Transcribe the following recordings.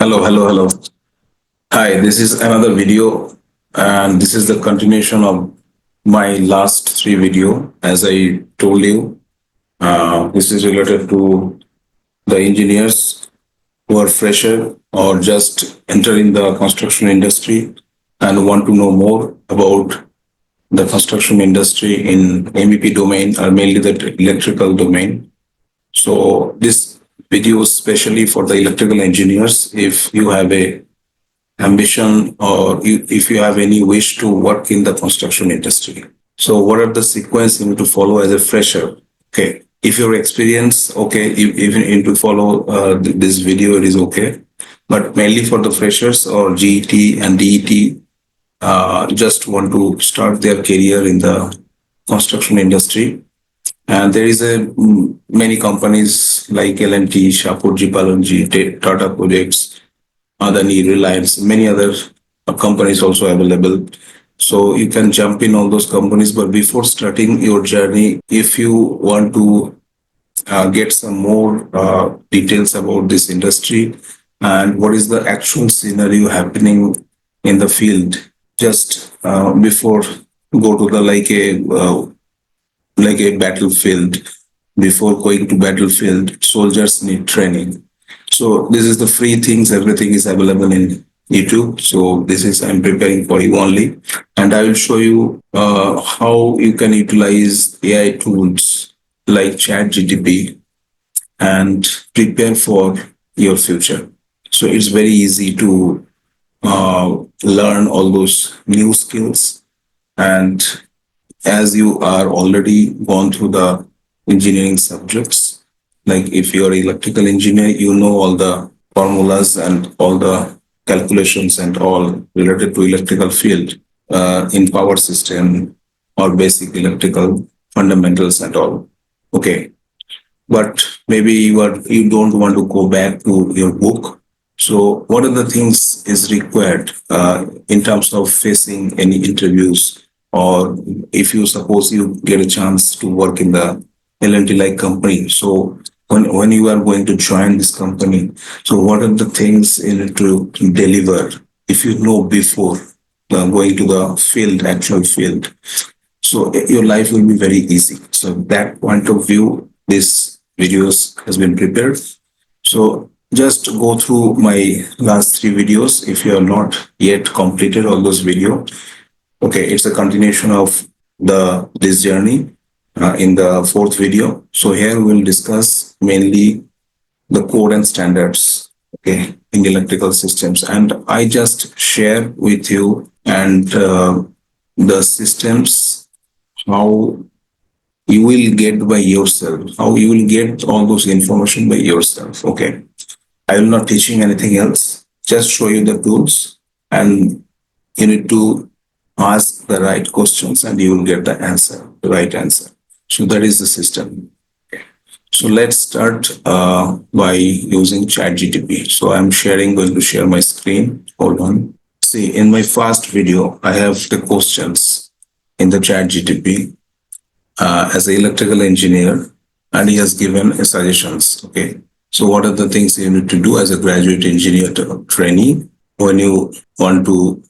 Hello, hello, hello. Hi, this is another video, and this is the continuation of my last three video. As I told you, this is related to the engineers who are fresher or just entering the construction industry and want to know more about the construction industry in MEP domain or mainly the electrical domain. So this video is specially for the electrical engineers. If you have a ambition or if you have any wish to work in the construction industry. So what are the sequence you need to follow as a fresher? Okay. If your experience, okay, if you need to follow this video, it is okay. But mainly for the freshers or GET and DET, just want to start their career in the construction industry. And there is many companies like L&T, Shapoorji Pallonji, Tata projects, Adani, Reliance, many other companies also available. So you can jump in all those companies. But before starting your journey, if you want to get some more details about this industry and what is the actual scenario happening in the field, just before go to the like a battlefield. Before going to battlefield, soldiers need training. So this is the free things. Everything is available in YouTube. So this is I'm preparing for you only, and I will show you how you can utilize AI tools like ChatGTP and prepare for your future. So it's very easy to learn all those new skills. And as you are already gone through the engineering subjects, like if you're an electrical engineer, you know all the formulas and all the calculations and all related to electrical field in power system or basic electrical fundamentals and all. Okay, but maybe you don't want to go back to your book. So what are the things is required in terms of facing any interviews, or if you suppose you get a chance to work in the L&T like company. So when you are going to join this company, so what are the things you need to deliver if you know before going to the field, actual field. So your life will be very easy. So that point of view, this videos has been prepared. So just go through my last three videos if you have not yet completed all those videos. Okay, it's a continuation of this journey in the fourth video. So here we'll discuss mainly the code and standards, okay, in electrical systems. And I just share with you and the systems, how you will get by yourself, how you will get all those information by yourself. Okay, I will not teaching anything else, just show you the tools, and you need to ask the right questions and you will get the answer, the right answer. So that is the system. So let's start by using ChatGTP. So I'm going to share my screen. Hold on. See, in my first video, I have the questions in the ChatGTP as an electrical engineer, and he has given suggestions. Okay. So what are the things you need to do as a graduate engineer trainee when you want to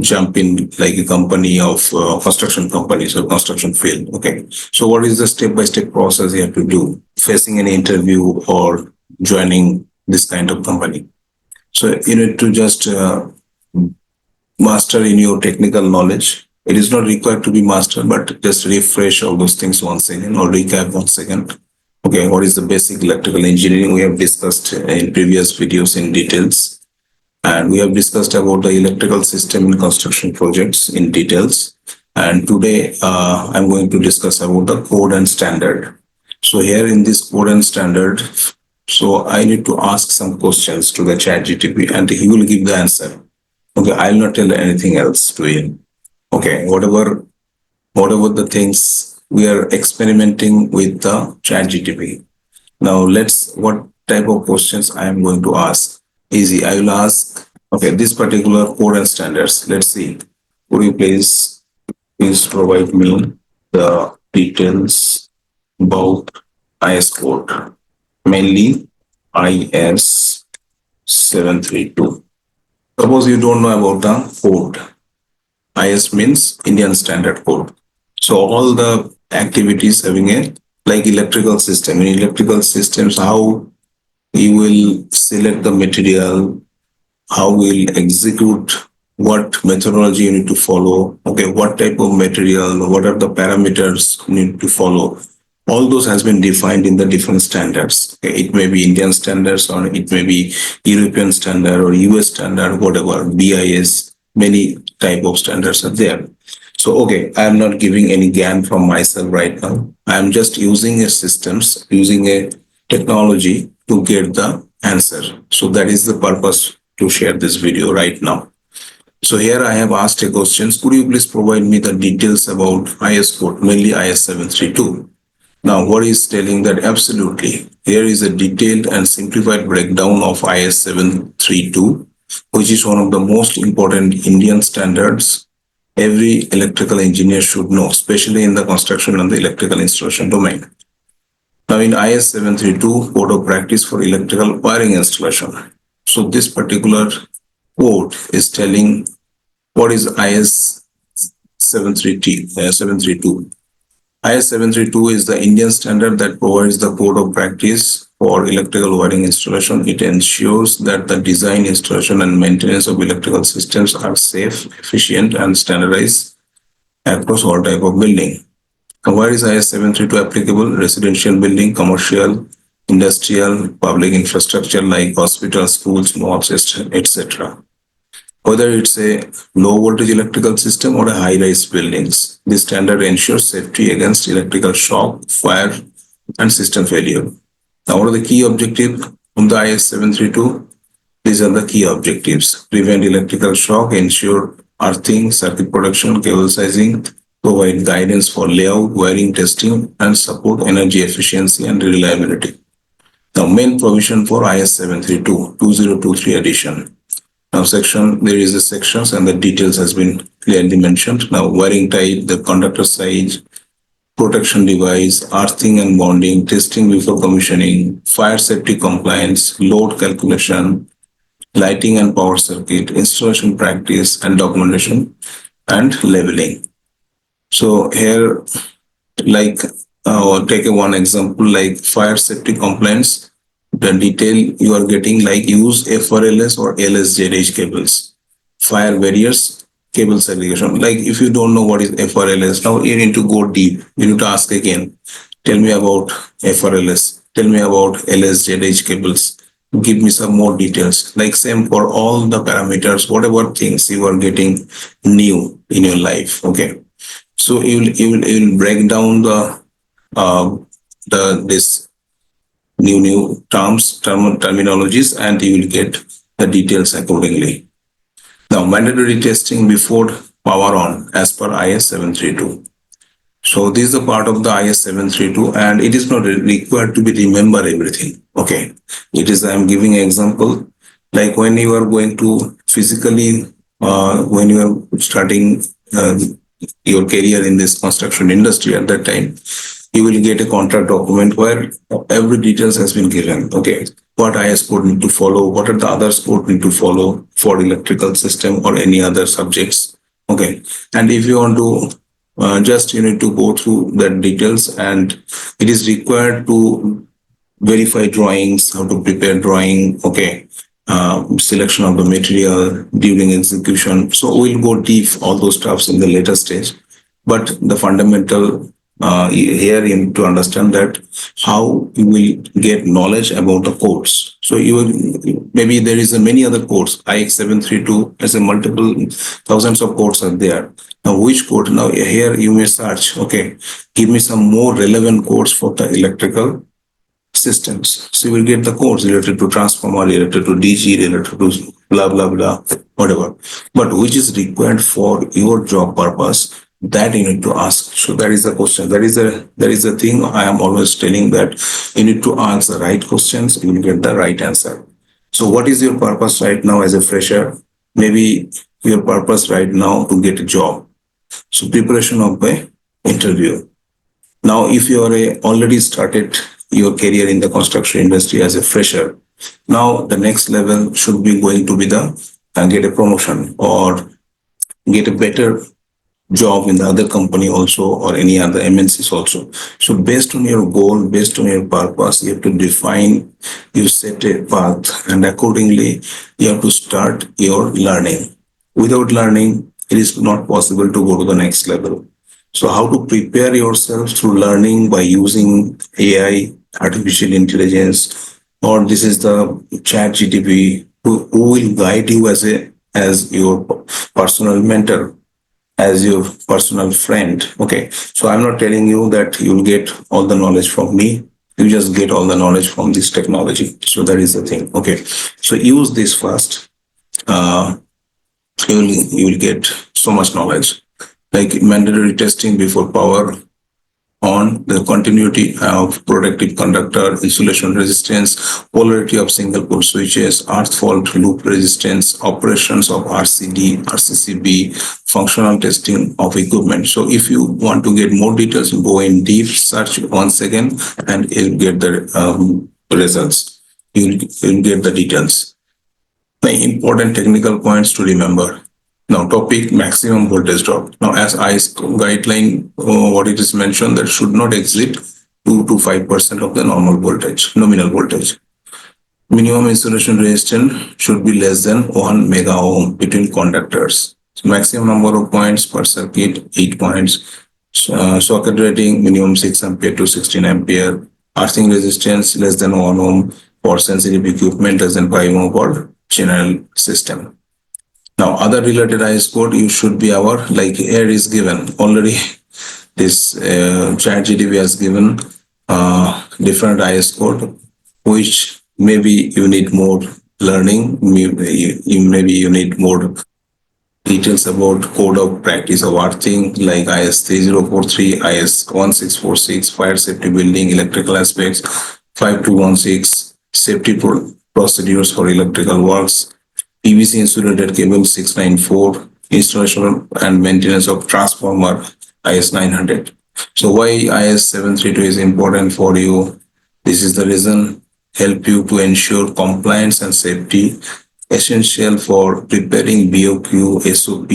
jump in like a company of construction companies or construction field? Okay, so what is the step-by-step process you have to do facing an interview or joining this kind of company? So you need to just master in your technical knowledge. It is not required to be mastered, but just refresh all those things once again or recap once again. Okay, what is the basic electrical engineering? We have discussed in previous videos in details. And we have discussed about the electrical system in construction projects in details. And today I'm going to discuss about the code and standard. So here in this code and standard, so I need to ask some questions to the ChatGTP and he will give the answer. Okay, I'll not tell anything else to him. Okay, whatever the things we are experimenting with the ChatGTP. Now what type of questions I am going to ask? Easy. I will ask, okay, this particular code and standards. Let's see. Could you please provide me the details about IS code, mainly IS IS-732. Suppose you don't know about the code. IS means Indian Standard Code. So all the activities having a like electrical system. In electrical systems, how you will select the material, how we'll execute, what methodology you need to follow, okay, what type of material, what are the parameters you need to follow. All those has been defined in the different standards. Okay, it may be Indian standards or it may be European standard or US standard, whatever, BIS, many type of standards are there. So, okay, I am not giving any GAN from myself right now. I am just using a systems, using a technology to get the answer. So that is the purpose to share this video right now. So here I have asked a question. Could you please provide me the details about IS code, mainly IS-732? Now, what is telling that absolutely, here is a detailed and simplified breakdown of IS-732, which is one of the most important Indian standards every electrical engineer should know, especially in the construction and the electrical installation domain. Now, in IS-732, Code of Practice for Electrical Wiring Installation. So this particular code is telling what is IS-732. IS-732 is the Indian standard that provides the code of practice for electrical wiring installation. It ensures that the design, installation, and maintenance of electrical systems are safe, efficient, and standardized across all type of building. Now, where is IS-732 applicable? Residential building, commercial, industrial, public infrastructure like hospitals, schools, mosques, etc. Whether it's a low voltage electrical system or a high rise buildings, this standard ensures safety against electrical shock, fire, and system failure. Now, what are the key objectives of the IS-732? These are the key objectives: prevent electrical shock, ensure earthing, circuit protection, cable sizing, provide guidance for layout, wiring testing, and support energy efficiency and reliability. The main provision for IS-732 2023 edition. Now, there is a sections and the details has been clearly mentioned. Now, wiring type, the conductor size, protection device, earthing and bonding, testing before commissioning, fire safety compliance, load calculation, lighting and power circuit, installation practice and documentation, and labeling. So here, like, take one example like fire safety compliance. The detail you are getting like use FRLS or LSZH cables, fire barriers, cable segregation. Like if you don't know what is FRLS, now you need to go deep. You need to ask again. Tell me about FRLS. Tell me about LSZH cables. Give me some more details. Like same for all the parameters, whatever things you are getting new in your life. Okay. So you will break down this new terminologies, and you will get the details accordingly. Now, mandatory testing before power on as per IS-732. So this is a part of the IS-732, and it is not required to be remember everything. Okay, it is, I am giving an example, like when you are going to physically, when you are starting your career in this construction industry, at that time, you will get a contract document where every details has been given. Okay, what IS code need to follow, what are the other code need to follow for electrical system or any other subjects. Okay, and if you want to just you need to go through the details, and it is required to verify drawings, how to prepare drawing. Okay, selection of the material during execution. So we'll go deep all those stuffs in the later stage, but the fundamental here you need to understand that how you will get knowledge about the codes. So you will, maybe there is a many other codes. IX732 has a multiple thousands of codes are there. Now which code? Now here you may search. Okay, give me some more relevant codes for the electrical systems. So you will get the codes related to transformer, related to DG, related to blah blah blah, whatever. But which is required for your job purpose, that you need to ask. So that is the question. That is the thing I am always telling, that you need to ask the right questions, you will get the right answer. So what is your purpose right now as a fresher? Maybe your purpose right now to get a job. So preparation of the interview. Now, if you are already started your career in the construction industry as a fresher, Now the next level should be going to be the get a promotion or get a better job in the other company also, or any other MNCs also. So based on your goal, based on your purpose, you have to define, you set a path, and accordingly you have to start your learning. Without learning, it is not possible to go to the next level. So how to prepare yourself through learning by using AI, artificial intelligence, or this is the chat GTP, who will guide you as your personal mentor, as your personal friend. Okay, so I'm not telling you that you'll get all the knowledge from me. You just get all the knowledge from this technology. So that is the thing. Okay, so use this first. Uh, you will get so much knowledge, like mandatory testing before power on, the continuity of protective conductor, insulation resistance, polarity of single pole switches, earth fault loop resistance, operations of RCD, RCCB, functional testing of equipment. So if you want to get more details, go in deep, search once again, and you'll get the results. You'll get the details. The important technical points to remember. Now, topic maximum voltage drop. Now, as ICE guideline, what it is mentioned, that should not exceed 2 to 5% of the normal voltage, nominal voltage. Minimum insulation resistance should be less than 1 mega ohm between conductors. So maximum number of points per circuit, 8 points. Socket rating, minimum 6 ampere to 16 ampere. Earthing resistance less than 1 ohm for sensitive equipment, less than 5 ohm for general system. Now, other related IS code, you should be aware, like here is given already. This chat GTP has given different IS code, which maybe you need more learning. Maybe you need more details about code of practice of earthing, like IS 3043, IS 1646, fire safety building, electrical aspects, 5216, safety procedures for electrical works, PVC insulated cable 694, installation and maintenance of transformer IS 900. So why IS 732 is important for you? This is the reason: help you to ensure compliance and safety, essential for preparing BOQ, SOP,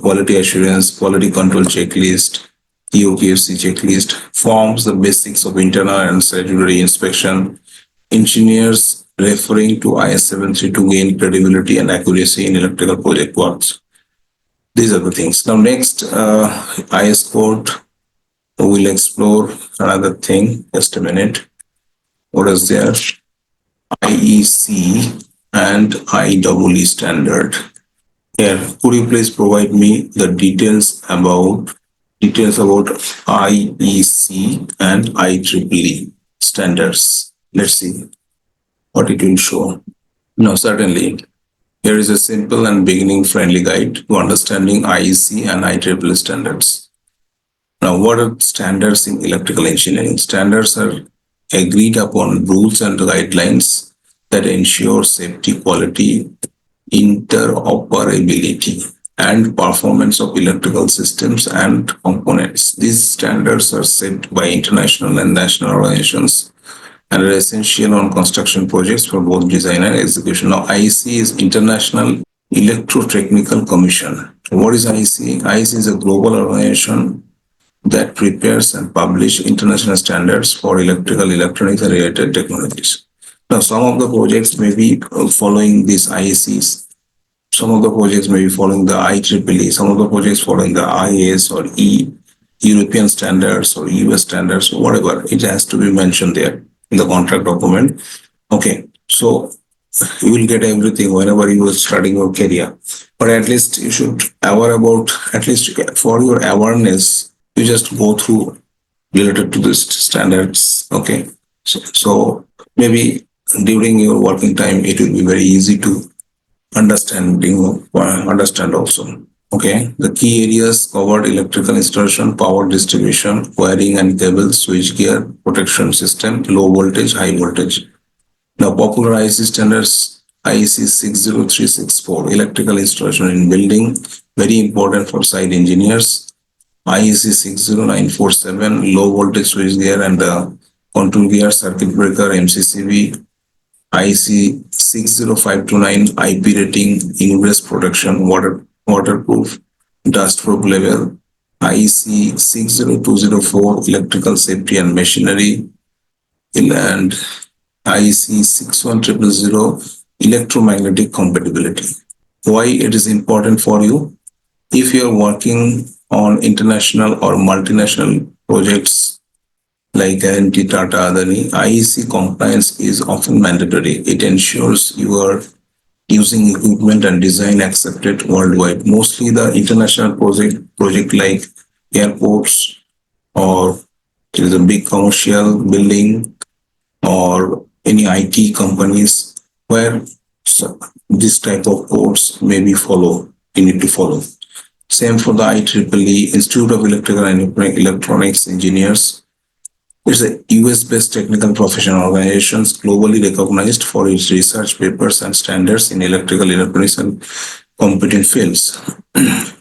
quality assurance, quality control checklist, EOQFC checklist, forms the basics of internal and statutory inspection. Engineers referring to IS 732 to gain credibility and accuracy in electrical project works. These are the things. Now, next, IS code, we'll explore another thing. Just a minute. What is there? IEC and IEE standard. Here, could you please provide me the details about IEC and IEEE standards? Let's see what it will show. No, certainly. Here is a simple and beginning friendly guide to understanding IEC and IEEE standards. Now, what are standards in electrical engineering? Standards are agreed upon rules and guidelines that ensure safety, quality, interoperability, and performance of electrical systems and components. These standards are set by international and national organizations and are essential on construction projects for both design and execution. Now, IEC is International Electrotechnical Commission. What is IEC? IEC is a global organization that prepares and publishes international standards for electrical, electronics, and related technologies. Now, some of the projects may be following these IECs. Some of the projects may be following the IEEE. Some of the projects following the IAS or European standards or US standards, whatever. It has to be mentioned there in the contract document. Okay, so you will get everything whenever you are starting your career. But at least you should aware about, at least for your awareness, you just go through related to these standards. Okay, so maybe during your working time, it will be very easy to understand also. Okay, the key areas covered: electrical installation, power distribution, wiring and cable, switch gear, protection system, low voltage, high voltage. Now, popular IEC standards: IEC 60364, electrical installation in building, very important for site engineers. IEC 60947, low voltage switch gear and the control gear, circuit breaker, MCCB. IC 60529 IP rating, ingress protection, waterproof, dustproof level. IC 60204 electrical safety and machinery, and IC 61000 electromagnetic compatibility. Why it is important for you? If you are working on international or multinational projects like L&T, Tata, Adani, IEC compliance is often mandatory. It ensures you are using equipment and design accepted worldwide. Mostly the international project like airports, or it is a big commercial building, or any IT companies where this type of codes may be follow. You need to follow. Same for the IEEE, Institute of Electrical and Electronics Engineers. It's a US-based technical professional organization globally recognized for its research papers and standards in electrical, electronics, and computing fields.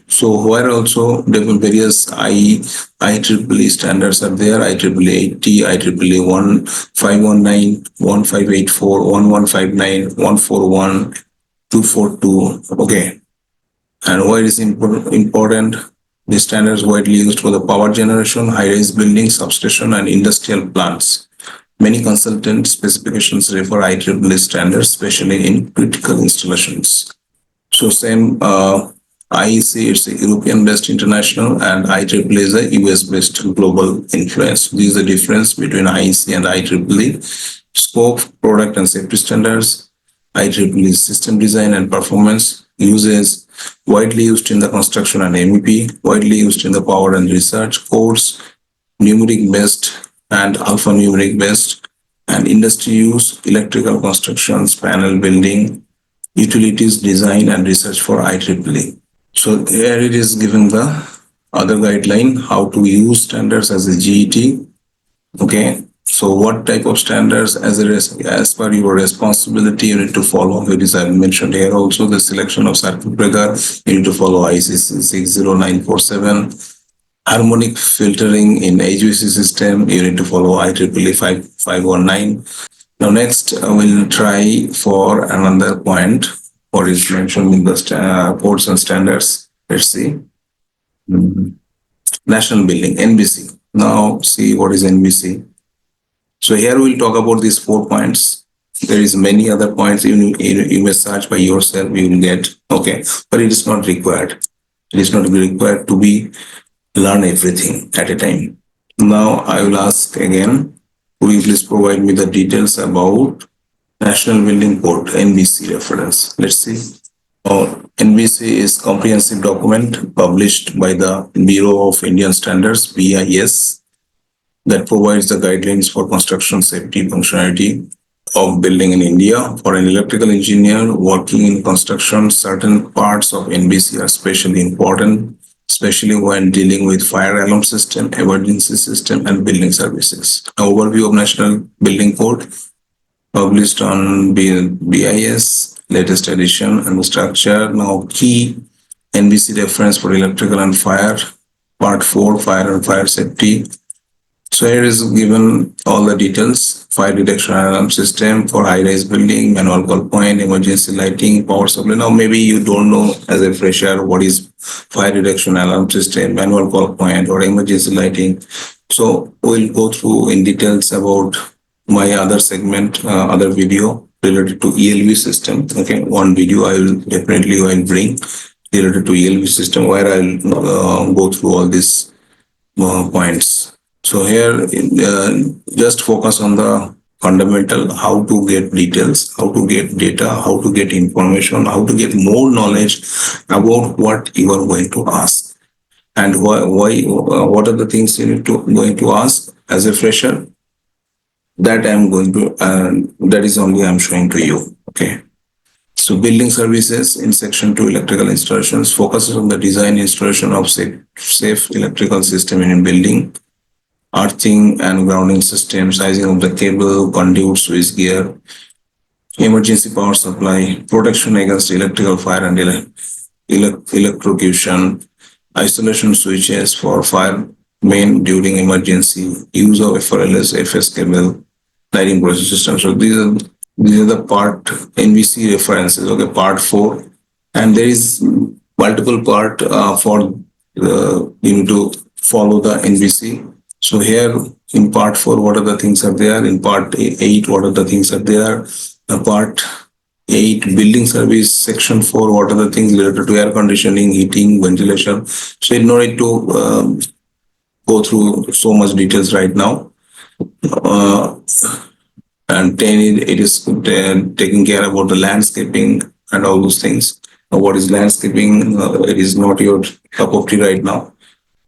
So where also different various IEEE standards are there: IEEE 80, IEEE 1519, 1584, 1159, 141, 242. Okay. And why is important? The standards widely used for the power generation, high-rise buildings, substation, and industrial plants. Many consultant specifications refer IEEE standards, especially in critical installations. So same IEC, it's a European-based international, and IEEE is a US-based global influence. This is the difference between IEC and IEEE. Scope, product, and safety standards. IEEE system design and performance. Uses widely used in the construction and MEP, widely used in the power and research. Codes, numeric based and alphanumeric based. And industry use, electrical constructions, panel building, utilities design and research for IEEE. So here it is given the other guideline how to use standards as a GET. Okay. So what type of standards as per your responsibility you need to follow? It is I mentioned here also the selection of circuit breaker. You need to follow ICC 60947. Harmonic filtering in HVAC system. You need to follow IEEE 519. Now next we'll try for another point. What is mentioned in the codes and standards. Let's see. National Building, NBC. Now see what is NBC. So here we'll talk about these 4 points. There is many other points you may search by yourself, you will get. Okay, but it is not required. It is not required to be learn everything at a time. Now I will ask again, could you please provide me the details about National Building Code, NBC reference? Let's see. NBC is comprehensive document published by the Bureau of Indian Standards, BIS, that provides the guidelines for construction safety functionality of building in India. For an electrical engineer working in construction, certain parts of NBC are especially important, especially when dealing with fire alarm system, emergency system, and building services. Overview of National Building Code, published on BIS, latest edition, and the structure. Now, key NBC reference for electrical and fire, part 4, fire and fire safety. So here is given all the details: fire detection alarm system for high-rise building, manual call point, emergency lighting, power supply. Now maybe you don't know as a fresher what is fire detection alarm system, manual call point, or emergency lighting. So we'll go through in details about my other segment, other video related to ELV system. Okay, one video I will definitely bring related to ELV system where I'll go through all these points. So here, just focus on the fundamental, how to get details, how to get data, how to get information, how to get more knowledge about what you are going to ask, and what are the things you need to going to ask as a fresher. That I'm going to, that is only I'm showing to you. Okay. So building services in section 2, electrical installations, focuses on the design installation of safe electrical system in a building. Earthing and grounding system, sizing of the cable, conduit, switch gear, emergency power supply, protection against electrical fire and electrocution, isolation switches for fire main during emergency, use of FRLS, FS cable, lighting process system. So these are These are the part NBC references. Okay, part four, and there is multiple part for you need to follow the NBC. So here in part four, what are the things are there? In part eight, what are the things are there? Part eight, building service, section four, what are the things related to air conditioning, heating, ventilation? So you no need to go through so much details right now. Uh, and 10 it is taking care about the landscaping and all those things. What is landscaping? It is not your cup of tea right now.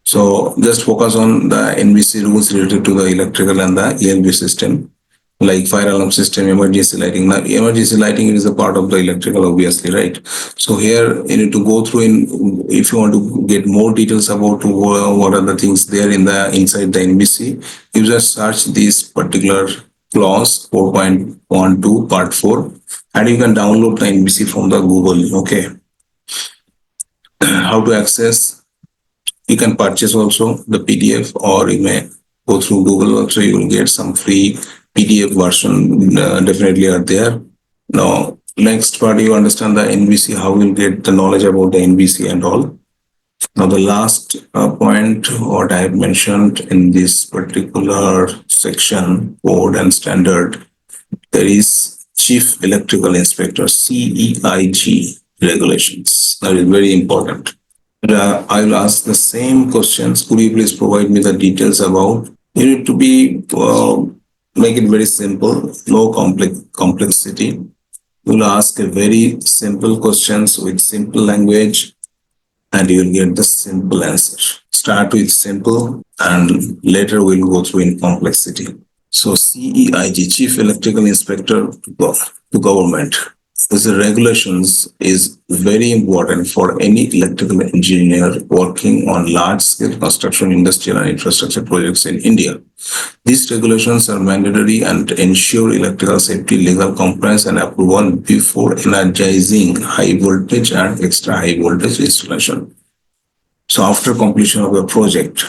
So just focus on the NBC rules related to the electrical and the ELB system, like fire alarm system, emergency lighting. Now, emergency lighting is a part of the electrical, obviously, right? So here you need to go through in, if you want to get more details about what are the things there in the inside the NBC, you just search this particular clause 4.12 part 4, and you can download the NBC from the Google. Okay, how to access? You can purchase also the PDF, or you may go through Google also. You will get some free PDF version. Definitely are there. Now, next part, you understand the NBC, how you'll get the knowledge about the NBC and all. Now, the last point, what I have mentioned in this particular section, code and standard, there is Chief Electrical Inspector, CEIG regulations. That is very important. I will ask the same questions. Could you please provide me the details about? You need to be make it very simple, low complexity. You will ask a very simple questions with simple language, and you will get the simple answer. Start with simple, and later we'll go through in complexity. So CEIG, Chief Electrical Inspector to Government. The regulations is very important for any electrical engineer working on large-scale construction, industrial and infrastructure projects in India. These regulations are mandatory and ensure electrical safety, legal compliance and approval before energizing high voltage and extra high voltage installation. So after completion of a project,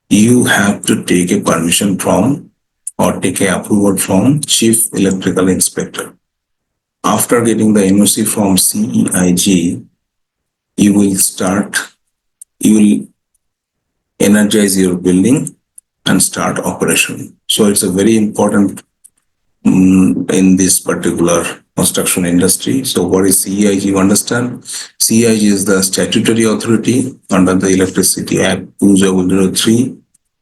you have to take a permission from or take a approval from Chief Electrical Inspector. After getting the NOC from CEIG, you will energize your building and start operation. So it's a very important in this particular construction industry. So what is CEIG? You understand? CEIG is the statutory authority under the Electricity Act 2003,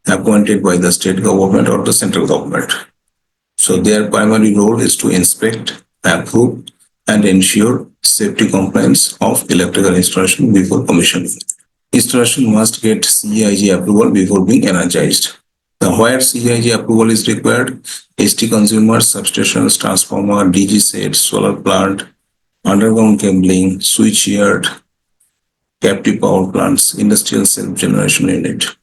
appointed by the state government or the central government. So their primary role is to inspect, approve, and ensure safety compliance of electrical installation before commissioning. Installation must get CEIG approval before being energized. Where CEIG approval is required, ST consumers, substations, transformer, DG sets, solar plant, underground cabling, switchyard, captive power plants, industrial self-generation unit.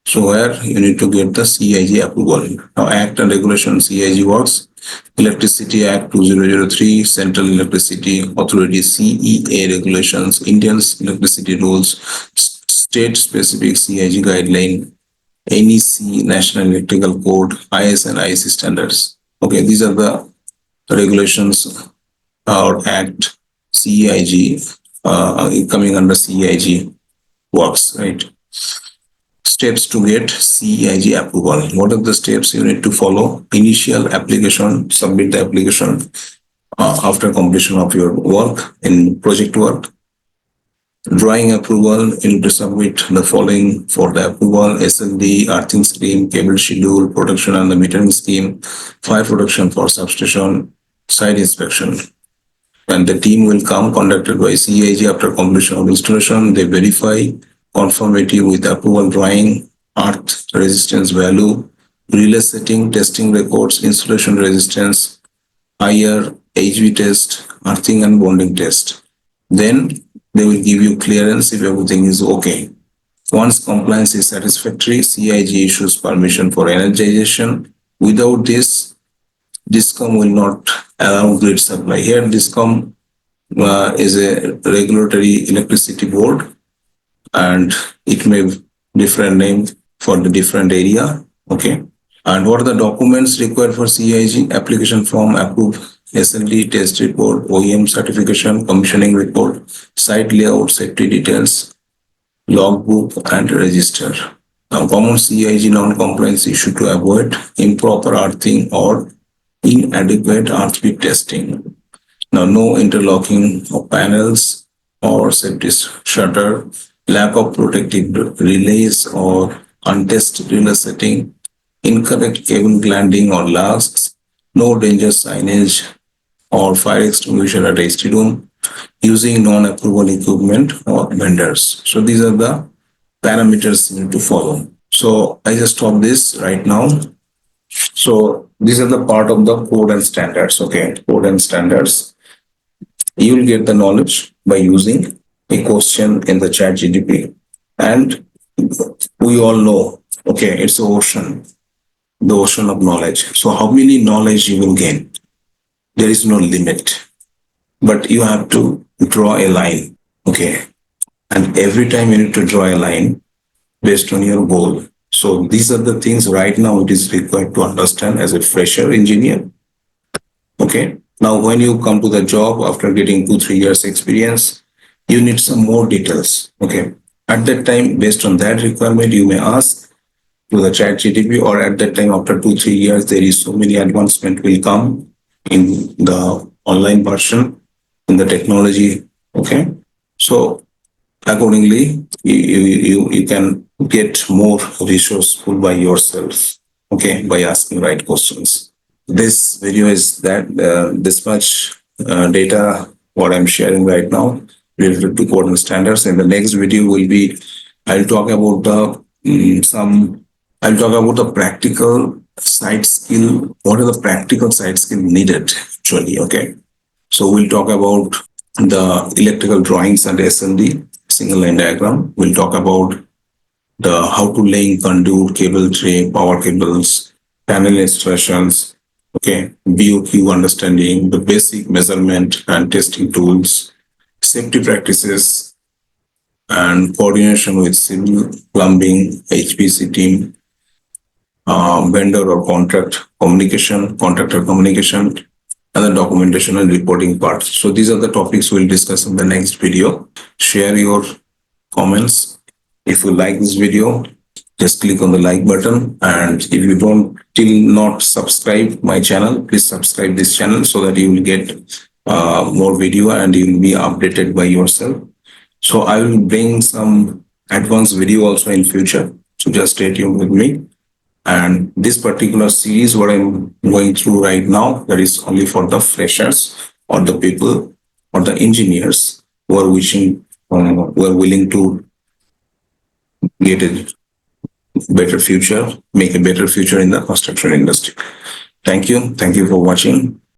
So where you need to get the CEIG approval. Now, Act and Regulation CEIG works. Electricity Act 2003, Central Electricity Authority CEA regulations, Indian electricity rules, state-specific CEIG guideline, NEC, National Electrical Code, IS and IC standards. Okay, these are the regulations or Act CEIG coming under CEIG works, right? Steps to get CEIG approval. What are the steps you need to follow? Initial application, submit the application after completion of your work in project work. Drawing approval, you need to submit the following for the approval: SLD, earthing scheme, cable schedule, protection and the metering scheme, fire protection for substation, site inspection. And the team will come conducted by CEIG after completion of installation. They verify conformity with approval drawing, earth resistance value, relay setting, testing records, installation resistance, IR, HV test, earthing and bonding test. Then they will give you clearance if everything is okay. Once compliance is satisfactory, CEIG issues permission for energization. Without this, DISCOM will not allow grid supply. Here, DISCOM is a regulatory electricity board, and it may have different name for the different area. Okay. And what are the documents required for CIG? Application form, approved SLD, test report, OEM certification, commissioning report, site layout, safety details, logbook, and register. Now, common CIG non-compliance issue to avoid: improper earthing or inadequate earthquake testing. Now, no interlocking of panels or safety shutter, lack of protective relays or untested relay setting, incorrect cable glanding or lasks, no danger signage or fire extinguisher at HT room, using non-approval equipment or vendors. So these are the parameters you need to follow. So I just stop this right now. So these are the part of the code and standards. Okay, code and standards. You will get the knowledge by using a question in the chat GDP. And we all know, okay, it's the ocean of knowledge. So how many knowledge you will gain? There is no limit, but you have to draw a line. Okay. And every time you need to draw a line based on your goal. So these are the things right now it is required to understand as a fresher engineer. Okay. Now, when you come to the job after getting 2-3 years experience, you need some more details. Okay. At that time, based on that requirement, you may ask to the chat GTP, or at that time, after 2-3 years, there is so many advancement will come in the online version, in the technology. Okay. So accordingly, you can get more resourceful by yourself. Okay. By asking right questions. This video is that this much data what I'm sharing right now related to code and standards. And the next video will be I'll talk about the I'll talk about the practical side skill. What are the practical side skill needed actually? Okay, so we'll talk about the electrical drawings and SLD single line diagram. We'll talk about the how to link conduit, cable tray, power cables, panel instructions, okay, BOQ understanding, the basic measurement and testing tools, safety practices, and coordination with civil, plumbing, HPC team, vendor or contractor communication, and the documentation and reporting parts. So these are the topics we'll discuss in the next video. Share your comments. If you like this video, just click on the like button. And if you don't till not subscribe my channel, please subscribe this channel so that you will get more video and you will be updated by yourself. So I will bring some advanced video also in future. So just stay tuned with me. And this particular series, what I'm going through right now, that is only for the freshers or the people or the engineers who are who are willing to get a better future, make a better future in the construction industry. Thank you. Thank you for watching.